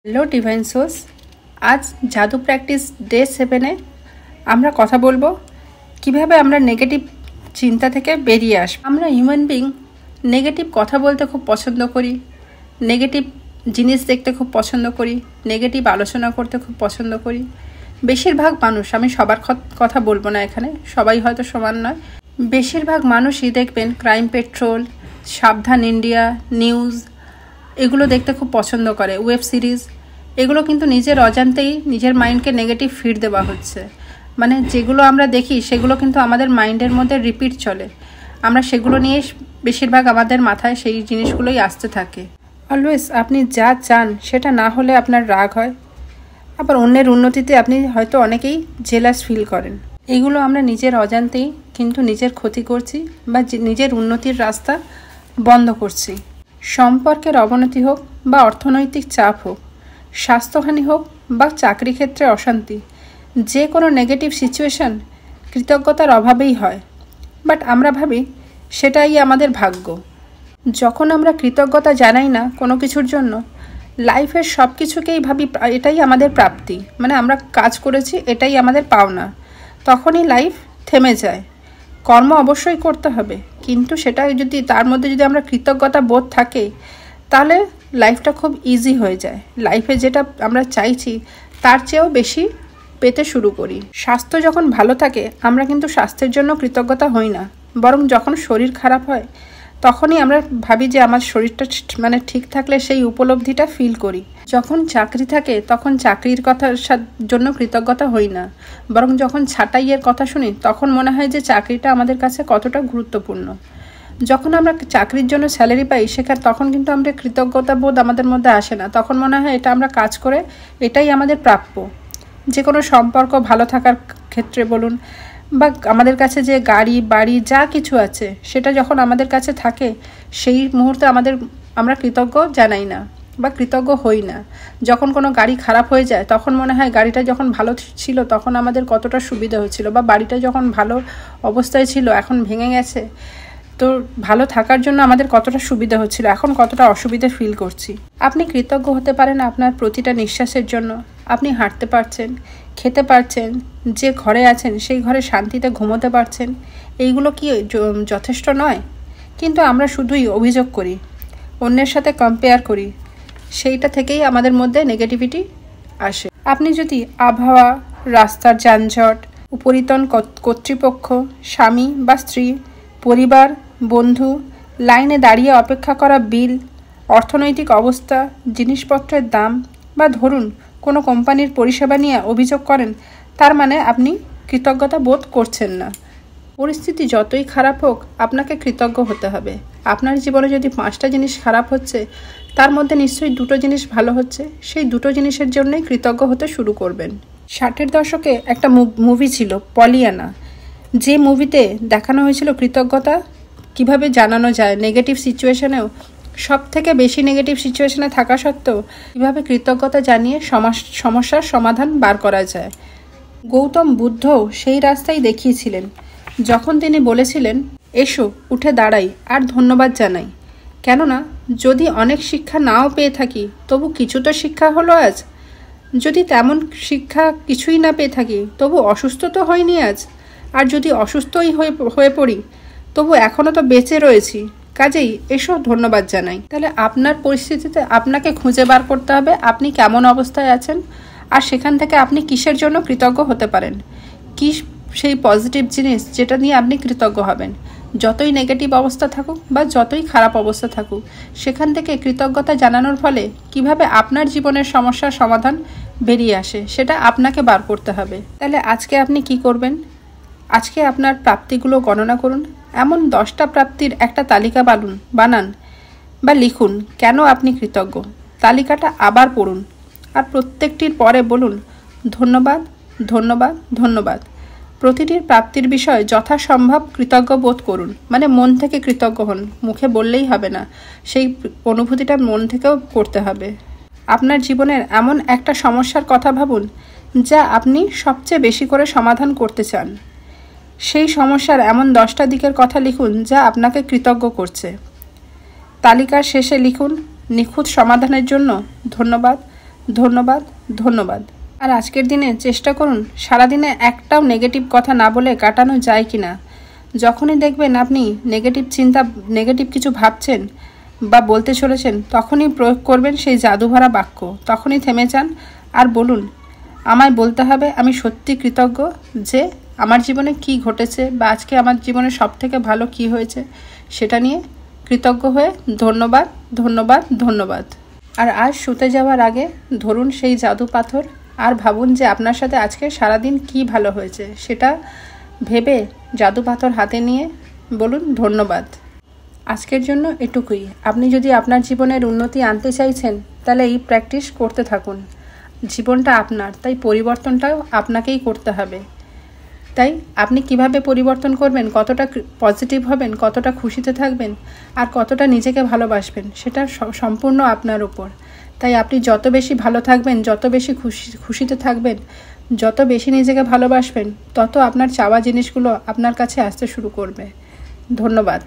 Hello divine source, আজ জাদু practice day 7-এ আমরা কথা বলবো কিভাবে আমরা নেগেটিভ চিন্তা থেকে বেরিয়ে আসব। আমরা হিউম্যান বিং নেগেটিভ কথা বলতে খুব পছন্দ করি, নেগেটিভ জিনিস দেখতে খুব পছন্দ করি, নেগেটিভ আলোচনা করতে খুব পছন্দ করি। বেশিরভাগ মানুষ, আমি সবার কথা বলবো না এখানে, সবাই হয়তো সমান নয়, বেশিরভাগ মানুষই দেখবেন ক্রাইম পেট্রোল, সাবধান ইন্ডিয়া, নিউজ এগুলো দেখতে খুব পছন্দ করে, ওয়েব সিরিজ। এগুলো কিন্তু নিজের অজান্তেই নিজের মাইন্ডকে নেগেটিভ ফিড দেওয়া হচ্ছে। মানে যেগুলো আমরা দেখি সেগুলো কিন্তু আমাদের মাইন্ডের মধ্যে রিপিট চলে, আমরা সেগুলো নিয়ে বেশিরভাগ আমাদের মাথায় সেই জিনিসগুলোই আসতে থাকে। অলওয়েজ আপনি যা চান সেটা না হলে আপনার রাগ হয়, আবার অন্যের উন্নতিতে আপনি হয়তো অনেকেই জেলাস ফিল করেন। এগুলো আমরা নিজের অজান্তেই কিন্তু নিজের ক্ষতি করছি বা নিজের উন্নতির রাস্তা বন্ধ করছি। সম্পর্কের অবনতি হোক বা অর্থনৈতিক চাপ হোক, স্বাস্থ্যহানি হোক বা চাকরি ক্ষেত্রে অশান্তি, যে কোনো নেগেটিভ সিচুয়েশন কৃতজ্ঞতার অভাবেই হয়। বাট আমরা ভাবি সেটাই আমাদের ভাগ্য। যখন আমরা কৃতজ্ঞতা জানাই না কোনো কিছুর জন্য, লাইফের সব কিছুকেই ভাবি এটাই আমাদের প্রাপ্তি, মানে আমরা কাজ করেছি এটাই আমাদের পাওনা, তখনই লাইফ থেমে যায়। কর্ম অবশ্যই করতে হবে, কিন্তু সেটা যদি তার মধ্যে যদি আমরা কৃতজ্ঞতা বোধ থাকে তাহলে লাইফটা খুব ইজি হয়ে যায়। লাইফে যেটা আমরা চাইছি তার চেয়েও বেশি পেতে শুরু করি। স্বাস্থ্য যখন ভালো থাকে আমরা কিন্তু স্বাস্থ্যের জন্য কৃতজ্ঞতা হই না, বরং যখন শরীর খারাপ হয় তখনই আমরা ভাবি যে আমার শরীরটা মানে ঠিক থাকলে সেই উপলব্ধিটা ফিল করি। যখন চাকরি থাকে তখন চাকরির কথার জন্য কৃতজ্ঞতা হই না, বরং যখন ছাঁটাইয়ের কথা শুনি তখন মনে হয় যে চাকরিটা আমাদের কাছে কতটা গুরুত্বপূর্ণ। যখন আমরা চাকরির জন্য স্যালারি পাই সেখানে তখন কিন্তু আমরা কৃতজ্ঞতা বোধ আমাদের মধ্যে আসে না, তখন মনে হয় এটা আমরা কাজ করে এটাই আমাদের প্রাপ্য। যে কোনো সম্পর্ক ভালো থাকার ক্ষেত্রে বলুন, বা আমাদের কাছে যে গাড়ি বাড়ি যা কিছু আছে সেটা যখন আমাদের কাছে থাকে সেই মুহূর্তে আমরা কৃতজ্ঞ জানাই না বা কৃতজ্ঞ হই না। যখন কোনো গাড়ি খারাপ হয়ে যায় তখন মনে হয় গাড়িটা যখন ভালো ছিল তখন আমাদের কতটা সুবিধা হচ্ছিল, বা বাড়িটা যখন ভালো অবস্থায় ছিল এখন ভেঙে গেছে তো ভালো থাকার জন্য আমাদের কতটা সুবিধা হচ্ছিল, এখন কতটা অসুবিধা ফিল করছি। আপনি কৃতজ্ঞ হতে পারেন আপনার প্রতিটা নিঃশ্বাসের জন্য। আপনি হাঁটতে পারছেন, খেতে পারছেন, যে ঘরে আছেন সেই ঘরে শান্তিতে ঘুমোতে পারছেন। এইগুলো কি যথেষ্ট নয়? কিন্তু আমরা শুধুই অভিযোগ করি, অন্যের সাথে কম্পেয়ার করি, সেইটা থেকেই আমাদের মধ্যে নেগেটিভিটি আসে। আপনি যদি আবহাওয়া, রাস্তার যানজট, উপরিতন কর্তৃপক্ষ, স্বামী বা স্ত্রী, পরিবার, বন্ধু, লাইনে দাঁড়িয়ে অপেক্ষা করা বিল, অর্থনৈতিক অবস্থা, জিনিসপত্রের দাম, বা ধরুন কোনো কোম্পানির পরিষেবা নিয়ে অভিযোগ করেন, তার মানে আপনি কৃতজ্ঞতা বোধ করছেন না। পরিস্থিতি যতই খারাপ হোক আপনাকে কৃতজ্ঞ হতে হবে। আপনার জীবনে যদি 5টা জিনিস খারাপ হচ্ছে তার মধ্যে নিশ্চয়ই 2টো জিনিস ভালো হচ্ছে, সেই 2টো জিনিসের জন্যই কৃতজ্ঞ হতে শুরু করবেন। 60-এর দশকে একটা মুভি ছিল পলিয়ানা, যে মুভিতে দেখানো হয়েছিল কৃতজ্ঞতা কিভাবে জানানো যায় নেগেটিভ সিচুয়েশনেও, সব থেকে বেশি নেগেটিভ সিচুয়েশনে থাকা সত্ত্বেও কীভাবে কৃতজ্ঞতা জানিয়ে সমস্যার সমাধান বার করা যায়। গৌতম বুদ্ধও সেই রাস্তাই দেখিয়েছিলেন যখন তিনি বলেছিলেন, এসো উঠে দাঁড়াই আর ধন্যবাদ জানাই। কেননা যদি অনেক শিক্ষা নাও পেয়ে থাকি তবু কিছু তো শিক্ষা হলো আজ। যদি তেমন শিক্ষা কিছুই না পেয়ে থাকি তবু অসুস্থ তো হয়নি আজ। আর যদি অসুস্থই হয়ে পড়ি তবু এখনও তো বেঁচে রয়েছি, কাজেই এসো ধন্যবাদ জানাই। তাহলে আপনার পরিস্থিতিতে আপনাকে খুঁজে বার করতে হবে আপনি কেমন অবস্থায় আছেন, আর সেখান থেকে আপনি কিসের জন্য কৃতজ্ঞ হতে পারেন, কি সেই পজিটিভ জিনিস যেটা নিয়ে আপনি কৃতজ্ঞ হবেন। যতই নেগেটিভ অবস্থা থাকুক বা যতই খারাপ অবস্থা থাকুক, সেখান থেকে কৃতজ্ঞতা জানানোর ফলে কিভাবে আপনার জীবনের সমস্যার সমাধান বেরিয়ে আসে সেটা আপনাকে বার করতে হবে। তাহলে আজকে আপনি কি করবেন? আজকে আপনার প্রাপ্তিগুলো গণনা করুন, এমন 10টা প্রাপ্তির একটা তালিকা বানান বা লিখুন কেন আপনি কৃতজ্ঞ। তালিকাটা আবার পড়ুন আর প্রত্যেকটির পরে বলুন ধন্যবাদ, ধন্যবাদ, ধন্যবাদ। প্রতিটির প্রাপ্তির বিষয়ে যথাসম্ভব কৃতজ্ঞ বোধ করুন, মানে মন থেকে কৃতজ্ঞ হন, মুখে বললেই হবে না, সেই অনুভূতিটা মন থেকেও করতে হবে। আপনার জীবনের এমন একটা সমস্যার কথা ভাবুন যা আপনি সবচেয়ে বেশি করে সমাধান করতে চান। সেই সমস্যার এমন 10টা দিকের কথা লিখুন যা আপনাকে কৃতজ্ঞ করছে। তালিকার শেষে লিখুন নিখুঁত সমাধানের জন্য ধন্যবাদ, ধন্যবাদ। ধন্যবাদ। আর আজকের দিনে চেষ্টা করুন সারাদিনে একটাও নেগেটিভ কথা না বলে কাটানো যায় কি না। যখনই দেখবেন আপনি নেগেটিভ কিছু ভাবছেন বা বলতে চলেছেন, তখনই প্রয়োগ করবেন সেই জাদুভরা বাক্য। তখনই থেমে যান আর বলুন, আমায় বলতে হবে আমি সত্যি কৃতজ্ঞ যে আমার জীবনে কি ঘটেছে বা আজকে আমার জীবনে সবথেকে ভালো কি হয়েছে সেটা নিয়ে কৃতজ্ঞ হয়ে ধন্যবাদ, ধন্যবাদ, ধন্যবাদ। আর আজ শুতে যাওয়ার আগে ধরুন সেই জাদু পাথর আর ভাবুন যে আপনার সাথে আজকে সারাদিন কি ভালো হয়েছে সেটা ভেবে জাদু পাথর হাতে নিয়ে বলুন ধন্যবাদ। আজকের জন্য এটুকুই। আপনি যদি আপনার জীবনের উন্নতি আনতে চাইছেন তাহলে এই প্র্যাকটিস করতে থাকুন। জীবনটা আপনার, তাই পরিবর্তনটাও আপনাকেই করতে হবে। তাই আপনি কিভাবে পরিবর্তন করবেন, কতটা পজিটিভ হবেন, কতটা খুশিতে থাকবেন আর কতটা নিজেকে ভালোবাসবেন সেটা সম্পূর্ণ আপনার উপর। তাই আপনি যত বেশি ভালো থাকবেন, যত বেশি খুশিতে থাকবেন, যত বেশি নিজেকে ভালোবাসবেন, তত আপনার চাওয়া জিনিসগুলো আপনার কাছে আসতে শুরু করবে। ধন্যবাদ।